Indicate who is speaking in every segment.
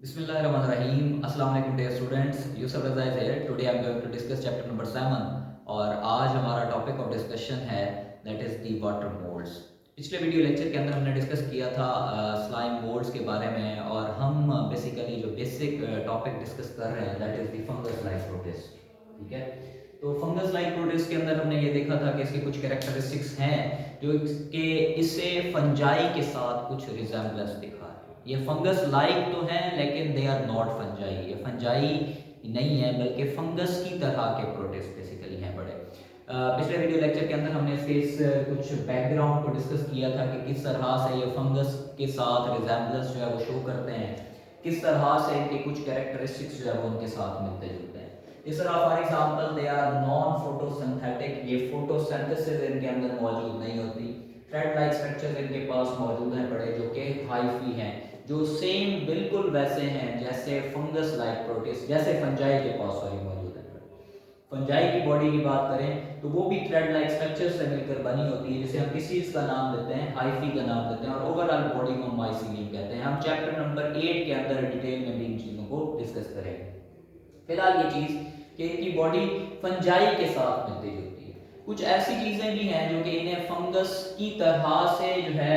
Speaker 1: Bismillahirrahmanirrahim. Assalamu alaikum dear students. Yusuf Raza is here. Today I am going to discuss chapter number 7 और आज हमारा topic of discussion है that is the water moulds. पिछले video lecture के अंदर हमने discuss किया था स्लाइम मोल्ड्स के बारे में और हम बेसिकली जो बेसिक टॉपिक डिस्कस कर रहे हैं that is the fungus like protist. ठीक है, तो फंगस लाइक प्रोटिस्ट के अंदर हमने ये देखा था कि इसके कुछ कैरेक्टरिस्टिक्स हैं जो कि इससे फंजाई के साथ कुछ रिजेम्बलेंस दिखा है। ये फंगस लाइक तो हैं लेकिन दे आर नॉट फंजाई, ये फंजाई नहीं है बल्कि फंगस की तरह के प्रोटिस्ट बेसिकली हैं बड़े। पिछले वीडियो लेक्चर के अंदर हमने इसके कुछ बैकग्राउंड को डिस्कस किया था कि किस तरह से ये फंगस के साथ रिजेम्बलेंस जो है वो शो करते हैं, किस तरह से इनके कुछ कैरेक्टरिस्टिक्स जो है वो उनके साथ मिलते जुलते हैं। इस तरह for example they are non photosynthetic, ये फोटोसिंथेसिस इनके अंदर मौजूद नहीं होती। थ्रेड लाइक स्ट्रक्चर्स इनके पास मौजूद हैं बड़े जो कि हाइफी हैं, जो सेम बिल्कुल वैसे हैं जैसे फंगस लाइक प्रोटिस्ट, जैसे फंजाई के पास सॉरी मौजूद है। फंजाई की बॉडी की बात करें तो वो भी थ्रेड लाइक स्ट्रक्चर से मिलकर बनी होती है जिसे हम किस चीज का नाम देते हैं, हाइफी का नाम देते हैं, और ओवरऑल बॉडी को माइसीलियम कहते हैं। हम चैप्टर नंबर 8 के अंदर डिटेल में भी इन चीजों को डिस्कस करेंगे। फिलहाल ये चीज कि इनकी बॉडी फंजाई के साथ मिलती जुलती है। कुछ ऐसी चीजें भी हैं जो कि इन्हें फंगस की तरह से जो है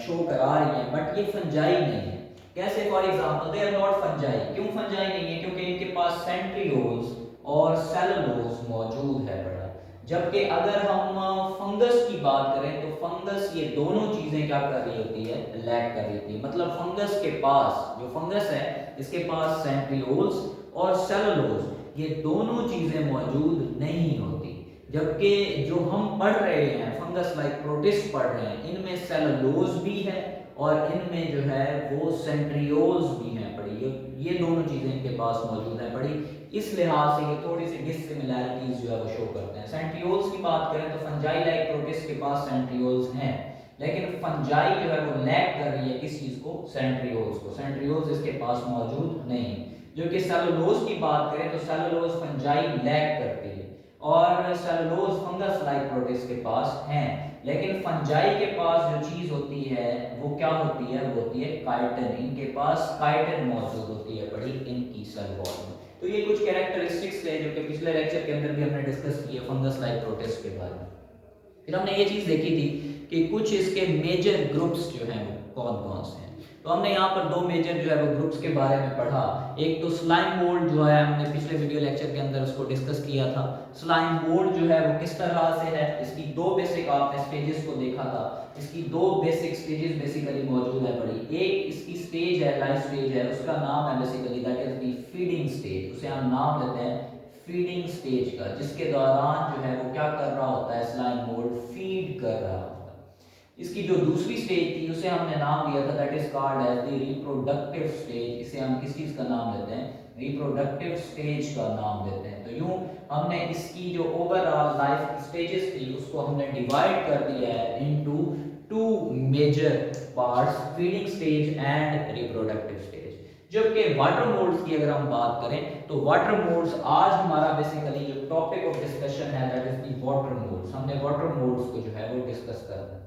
Speaker 1: शो करा रही हैं बट ये फंजाई नहीं है। कैसे? For example they are not fungi. क्यों फंजाई नहीं है? क्योंकि इनके पास सेंट्रियोल्स और सेलुलोज मौजूद है बड़ा। जबकि अगर हम फंगस की बात करें तो फंगस ये दोनों चीजें क्या कर रही होती है, लैक कर रही होती है। मतलब फंगस के पास, जो फंगस है इसके पास सेंट्रियोल्स और सेलुलोज ये दोनों चीजें मौजूद नहीं होती। जबकि जो हम पढ़ रहे हैं फंगस लाइक प्रोटिस्ट पढ़ रहे हैं, इनमें सेलुलोज भी है और इनमें जो है वो सेंट्रियोल्स भी हैं पड़ी। ये दोनों चीजें इनके पास मौजूद हैं पड़ी। इस लिहाज से ये थोड़ी सी डिससिमिलैरिटीज जो है वो शो करते हैं। सेंट्रियोल्स की बात करें तो फंजाई लाइक प्रोटिस्ट के पास सेंट्रियोल्स हैं, लेकिन फंजाई जो है वो लैक कर रही है किस चीज को, सेंट्रियोल्स को। सेंट्रियोल्स इसके पास मौजूद नहीं। जो कि सेलुलोज की बात करें तो सेलुलोज फंजाई लैक करती है और सेलुलोज फंगस लाइक प्रोटिस्ट के पास हैं। लेकिन फंजाई के पास जो चीज होती है वो क्या होती है, वो होती है काइटिन। इनके पास काइटिन मौजूद होती है बड़ी इनकी सेल वॉल में। तो ये कुछ कैरेक्टरिस्टिक्स है जो कि पिछले लेक्चर के अंदर भी हमने डिस्कस किए फंगस लाइक प्रोटिस्ट के बारे में। फिर हमने ये चीज देखी थी कि कुछ इसके मेजर ग्रुप्स जो हैं वो कौन कौन से हैं। तो हमने यहाँ पर दो मेजर जो है वो ग्रुप्स के बारे में पढ़ा। एक तो स्लाइम मोल्ड जो है, हमने पिछले वीडियो लेक्चर के अंदर उसको डिस्कस किया था। स्लाइम मोल्ड जो है वो किस तरह से है, इसकी दो बेसिक आपने स्टेजेस को देखा था। इसकी दो बेसिक स्टेजेस बेसिकली मौजूद है बड़ी। एक इसकी स्टेज है, लाइफ स्टेज है, उसका नाम है basically that is the feeding stage. उसे हम नाम देते हैं फीडिंग स्टेज का, जिसके दौरान जो है वो क्या कर रहा होता है, स्लाइम मोल्ड फीड कर रहा होता है। इसकी जो दूसरी स्टेज थी उसे हमने नाम दिया था that is called as the reproductive stage. इसे हम किस चीज का नाम देते हैं, रिप्रोडक्टिव स्टेज का नाम देते हैं। तो यूं हमने इसकी जो ओवरऑल लाइफ की स्टेजेस थी उसको हमने डिवाइड कर दिया है into two major parts, feeding stage and reproductive stage. जबकि वाटर मोड्स की अगर हम बात करें तो वाटर मोड्स आज हमारा बेसिकली जो टॉपिक ऑफ डिस्कशन है that is the water modes. हमने वाटर मोड्स को जो है वो डिस्कस करना है।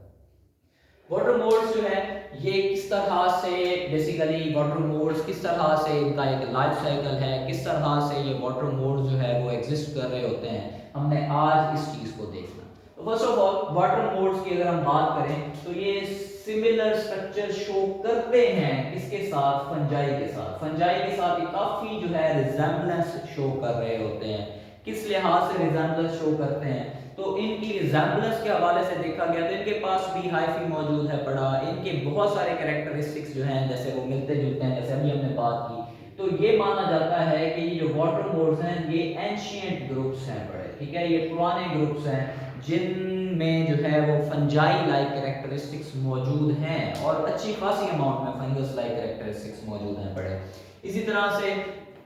Speaker 1: वाटर मोड्स जो है ये किस तरह से बेसिकली वाटर मोड्स किस तरह से इनका एक लाइफ साइकिल है, किस तरह से ये वाटर मोड्स जो है वो एग्जिस्ट कर रहे होते हैं, हमने आज इस चीज को देखना। तो first of all water moulds की अगर हम बात करें तो ये सिमिलर स्ट्रक्चर शो करते हैं किसके साथ, फंजाई के साथ। फंजाई के साथ ये काफी जो है रिजेम्बलेंस शो कर रहे होते हैं। किस लिहाज से रिजेम्बलेंस शो करते हैं, तो इनकी रिजेम्बलेंस के हवाले से देखा गया तो इनके पास भी हाइफी मौजूद है पड़ा। इनके बहुत सारे कैरेक्टरिस्टिक्स जो हैं जैसे वो मिलते जुलते हैं, जैसे अभी हमने बात की। तो ये माना जाता है कि ये जो वाटर मोड्स हैं ये एंशिएंट ग्रुप्स हैं बड़े। ठीक है, ये पुराने ग्रुप्स हैं जिनमें जो है वो फंजाई लाइक कैरेक्टरिस्टिक्स मौजूद हैं और अच्छी खासी अमाउंट में फंगस लाइक कैरेक्टरिस्टिक्स मौजूद हैं बड़े। इसी तरह से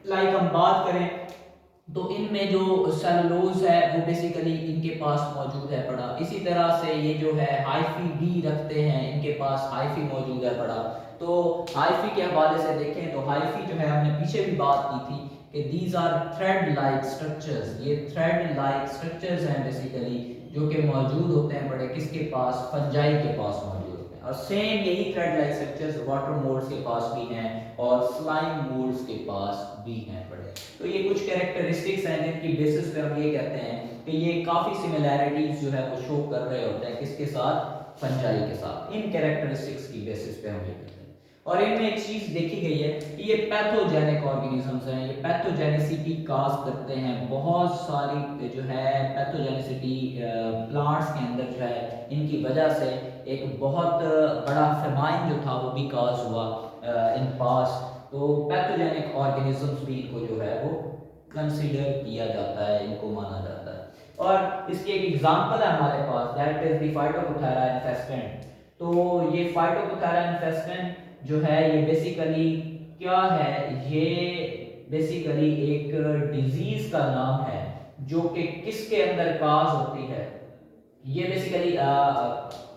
Speaker 1: लाइक हम बात करें तो इनमें जो सेलुलोज है वो बेसिकली इनके पास मौजूद है पड़ा। इसी तरह से ये जो है हाइफी भी रखते हैं, इनके पास हाइफी मौजूद है पड़ा। तो हाइफी के हवाले से देखें तो हाइफी जो है हमने पीछे भी बात की थी कि these are thread like structures. ये थ्रेड लाइक स्ट्रक्चर्स हैं बेसिकली जो कि मौजूद होते हैं बड़े किसके पास, फंजाई के पास मौजूद होते हैं। और सेम यही thread like structures water moulds के पास भी हैं और स्लाइम मोल्ड्स के पास भी हैं पड़े। तो ये कुछ कैरेक्टरिस्टिक्स हैं जिनकी बेसिस पे हम ये कहते हैं कि ये काफ़ी सिमिलैरिटीज जो है वो शो कर रहे होते हैं किसके साथ, फंजाई के साथ। इन कैरेक्टरिस्टिक्स की बेसिस पे हम ये कहते हैं। और इनमें एक चीज देखी गई है कि ये पैथोजेनिक ऑर्गेनिजम्स हैं, ये पैथोजेनिसिटी काज करते हैं। बहुत सारी जो है पैथोजेनिसिटी प्लांट्स के अंदर जो है इनकी वजह से एक बहुत बड़ा फेमाइन जो था वो भी काज हुआ इन पास। तो पैथोजेनिक ऑर्गेनिजम्स भी इनको जो है वो कंसीडर किया जाता है, इनको माना जाता है। और इसकी एक एग्जांपल है हमारे पास, दैट इज द फाइटोप्थेरा इन्फेस्टेंट। तो ये फाइटोप्थेरा इन्फेस्टेंट जो है ये बेसिकली क्या है, ये बेसिकली एक डिजीज का नाम है जो कि किसके अंदर काज होती है। ये बेसिकली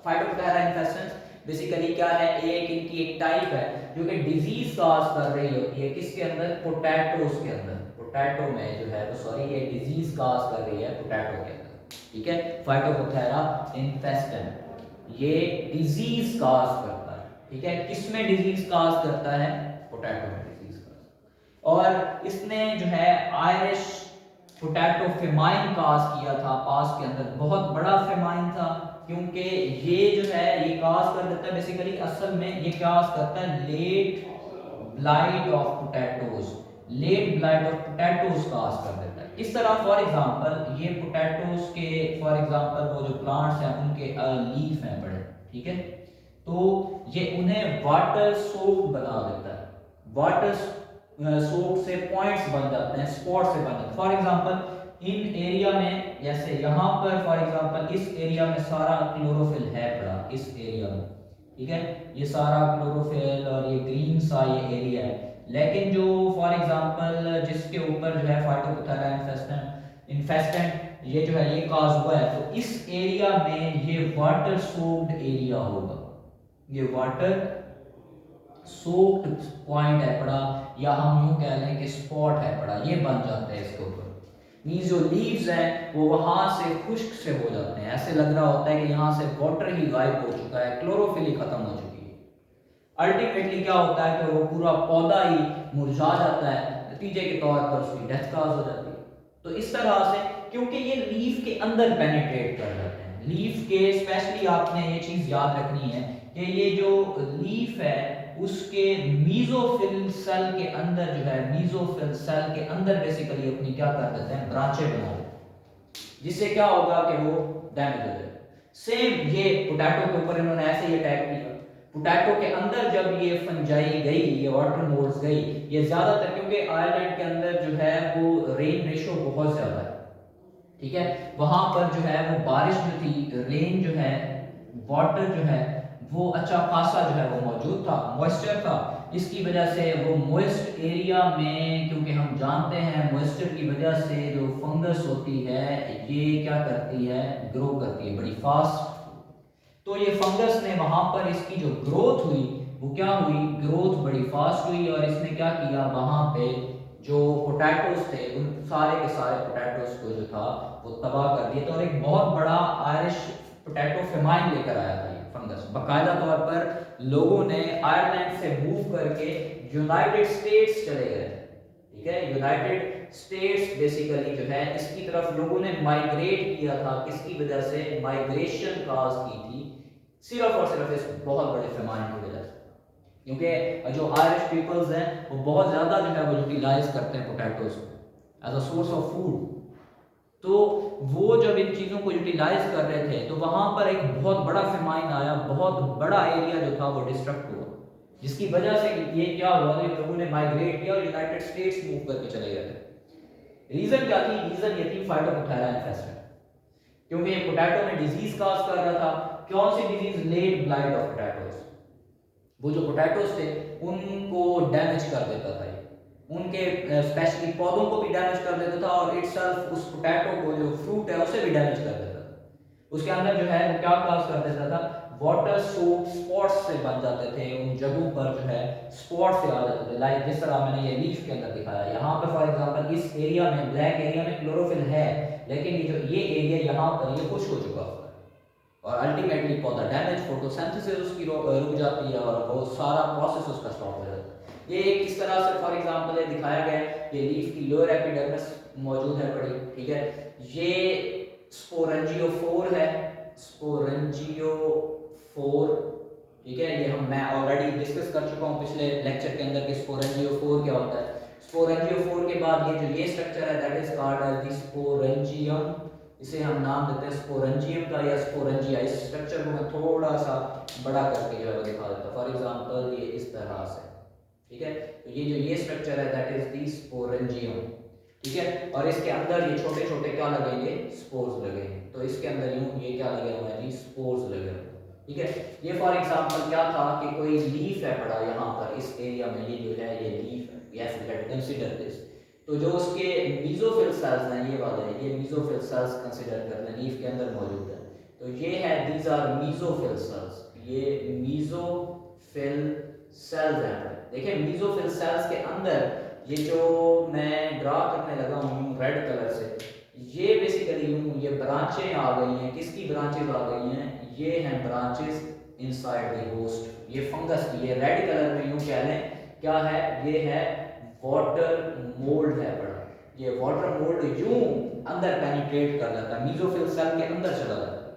Speaker 1: फाइटोप्थेरा इन्फेस्टेंस बेसिकली क्या है, एक इनकी एक टाइप है जो कि डिजीज काज कर रही होती है किसके अंदर, पोटैटोस के अंदर। पोटैटो में जो है वो सॉरी ये डिजीज काज कर रही है पोटैटो के अंदर, ठीक है। फाइटोप्थेरा इन्फेस्टेंट ये डिजीज काज करता है, ठीक है। किसमें डिजीज काज करता है, पोटैटो में डिजीज काज। और इसने जो है आयरिश पोटैटो फेमाइन काज किया था पास के अंदर, बहुत बड़ा फेमाइन था क्योंकि ये जो है ये काज कर देता है बेसिकली, असल में ये काज करता है late blight of potatoes, late blight of potatoes cause कर देता है। इस तरह फॉर एग्जांपल ये पोटैटोज के फॉर एग्जांपल वो जो प्लांट्स हैं उनके लीफ हैं बड़े, ठीक है, तो ये उन्हें वाटर सोक्ड बना देता है। वाटर सोक्ड से पॉइंट्स बन जाते हैं, स्पॉट से बन जाते हैं। फॉर एग्जांपल इन एरिया में, जैसे यहाँ पर फॉर एग्जांपल इस एरिया में सारा क्लोरोफिल है पड़ा, इस एरिया में, ठीक है, ये सारा क्लोरोफिल और ये ग्रीन सा ये एरिया है। लेकिन जो फॉर एग्जांपल जिसके ऊपर जो है फाइटोप्थेरा इन्फेस्टेंट ये जो है ये काज हुआ है, तो इस एरिया में ये वाटर सोक्ड एरिया होगा, ये वाटर सोक्ड पॉइंट है पड़ा, या हम यूं कह लें कि स्पॉट है पड़ा, ये बन जाते हैं इसके ऊपर। मींस जो लीव्स हैं वो वहां से खुश्क से हो जाते हैं, ऐसे लग रहा होता है कि यहाँ से वाटर ही गायब हो चुका है, क्लोरोफिल ही खत्म हो चुकी है। अल्टीमेटली क्या होता है कि वो पूरा पौधा ही मुरझा जाता है, नतीजे के तौर पर उसकी डेथ काज हो जाती है। तो इस तरह से क्योंकि ये लीफ के अंदर पेनिट्रेट कर जाते हैं, लीफ के स्पेशली आपने ये चीज याद रखनी है कि ये जो लीफ है उसके मीजोफिल सेल के अंदर जो है, मीजोफिल सेल के अंदर बेसिकली अपनी क्या कर देते हैं, ब्रांचें बना देते हैं, जिससे क्या होगा कि वो डैमेज हो जाए। सेम ये पोटैटो के ऊपर इन्होंने ऐसे ही अटैक किया। पोटैटो के अंदर जब ये फंजाई गई, ये वाटर मोल्ड्स गई, ये ज्यादातर क्योंकि आयरलैंड के अंदर जो है वो रेन रेशो बहुत ज्यादा है, ठीक है, वहां पर जो है वो बारिश जो थी, रेन जो है, वाटर जो है वो अच्छा खासा जो है वो मौजूद था, मॉइस्चर था। इसकी वजह से वो मॉइस्ट एरिया में, क्योंकि हम जानते हैं मॉइस्चर की वजह से जो फंगस होती है ये क्या करती है, ग्रो करती है बड़ी फास्ट। तो ये फंगस ने वहां पर इसकी जो ग्रोथ हुई वो क्या हुई, ग्रोथ बड़ी फास्ट हुई, और इसने क्या किया, वहां पे जो पोटैटोस थे उन सारे के सारे पोटैटोस को जो था वो तबाह कर दिया था। और एक बहुत बड़ा आयरिश पोटैटो फेमाइन लेकर आया था ये फंगस। बाकायदा तौर पर लोगों ने आयरलैंड से मूव करके यूनाइटेड स्टेट्स चले गए, ठीक है, यूनाइटेड स्टेट्स बेसिकली जो है इसकी तरफ लोगों ने माइग्रेट किया था। किसकी वजह से, माइग्रेशन काज की थी सिर्फ और सिर्फ इस बहुत बड़े फेमाइन की वजह से, क्योंकि जो आयरिश पीपल्स हैं वो बहुत ज़्यादा जो है वो यूटिलाइज करते हैं पोटैटोज को as a source of food. तो वो जब इन चीज़ों को यूटिलाइज कर रहे थे तो वहाँ पर एक बहुत बड़ा फेमाइन आया, बहुत बड़ा एरिया जो था वो डिस्ट्रक्ट हुआ, जिसकी वजह से ये क्या हुआ, लोगों ने माइग्रेट किया और यूनाइटेड स्टेट्स मूव करके चले गए थे। रीज़न क्या थी, रीज़न ये थी फाइटोप्थेरा इन्फेस्टेंट, क्योंकि ये पोटैटो में डिजीज काज कर रहा था। कौन सी disease, late blight of potatoes. वो जो पोटैटोस थे उनको डैमेज कर देता था, उनके स्पेशली पौधों को भी डैमेज कर देता था, और इटसेल्फ उस पोटैटो को जो फ्रूट है उसे भी डैमेज कर देता था। उसके अंदर जो है वो क्या काज कर देता था, वाटर सोक्ड स्पॉट्स से बन जाते थे, उन जगहों पर जो है स्पॉट से आ जाते थे। लाइक जिस तरह मैंने ये लीफ के अंदर दिखाया, यहाँ पर फॉर एग्जांपल इस एरिया में, ब्लैक एरिया में क्लोरोफिल है, लेकिन ये जो ये एरिया यहाँ पर ये खुश्क हो चुका होता है, और अल्टीमेटली पौधा डैमेज, फोटोसिंथेसिस उसकी रुक जाती है और वो सारा प्रोसेस उसका स्टॉप हो जाता है। ये एक इस तरह से फॉर एग्जांपल है दिखाया गया है, ये लीफ की लोअर एपिडर्मिस मौजूद है बड़ी, ठीक है। ये स्पोरेंजियोफोर है, स्पोरेंजियोफोर, ठीक है। ये मैं ऑलरेडी डिस्कस कर चुका हूँ पिछले लेक्चर के अंदर कि स्पोरेंजियोफोर क्या होता है। स्पोरेंजियोफोर के बाद ये जो ये स्ट्रक्चर है that is called as the sporangium, इसे हम नाम देते हैं स्पोरेंजियम का या स्पोरेंजिया। इस स्ट्रक्चर को मैं थोड़ा सा बड़ा करके जो है दिखा देता हूँ। फॉर एग्जांपल ये इस तरह से, ठीक है। तो ये जो ये स्ट्रक्चर है दैट इज द स्पोरेंजियम, ठीक है। और इसके अंदर ये छोटे छोटे क्या लगेंगे, स्पोर्स लगेंगे। तो इसके अंदर यूं ये क्या लगे हुए हैं जी, स्पोर्स लगे हुए हैं, ठीक है। ये फॉर एग्जांपल क्या था कि कोई लीफ है पड़ा यहाँ पर इस एरिया में, ये जो है ये लीफ है, यस लेट्स कंसीडर दिस। तो जो उसके मीजोफिल सेल्स हैं ये वाले, ये मीजोफिल सेल्स कंसीडर कर लें, लीफ के अंदर मौजूद है। तो ये है दीज आर मीजोफिल सेल्स, ये मीजोफिल सेल्स हैं। देखिए मीजोफिल सेल्स के अंदर ये जो मैं ड्रा करने लगा हूँ रेड कलर से, ये बेसिकली यूं ये ब्रांचें आ गई हैं। किसकी ब्रांचेस आ गई हैं, ये हैं ब्रांचेस इनसाइड द होस्ट, ये फंगस की। ये रेड कलर में यूं कह लें क्या है, ये है वाटर मोल्ड है बड़ा। ये वाटर मोल्ड यूं अंदर पेनिट्रेट कर जाता है, मीजोफिल सेल के अंदर चला जाता है,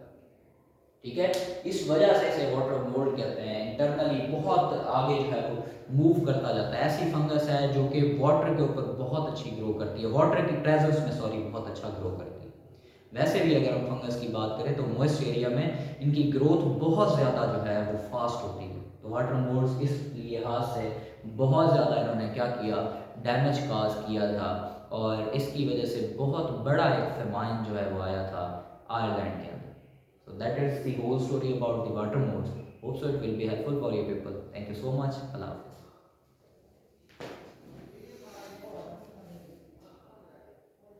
Speaker 1: ठीक है। इस वजह से इसे वाटर मोल्ड कहते हैं। इंटरनली बहुत आगे जो है वो मूव करता जाता है। ऐसी फंगस है जो कि वाटर के ऊपर बहुत अच्छी ग्रो करती है, वाटर की प्रेजेंस में सॉरी बहुत अच्छा ग्रो करती है। वैसे भी अगर हम फंगस की बात करें तो मॉइस्ट एरिया में इनकी ग्रोथ बहुत ज़्यादा जो है वो फास्ट होती है। तो वाटर मोल्ड्स इस लिहाज से बहुत ज़्यादा इन्होंने क्या किया, डैमेज काज किया था, और इसकी वजह से बहुत बड़ा एक फेमाइन जो है वो आया था आयरलैंड के अंदर। So that is the whole story about the water modes. Hope so it will be helpful for you people. Thank you so much. Allah Hafiz.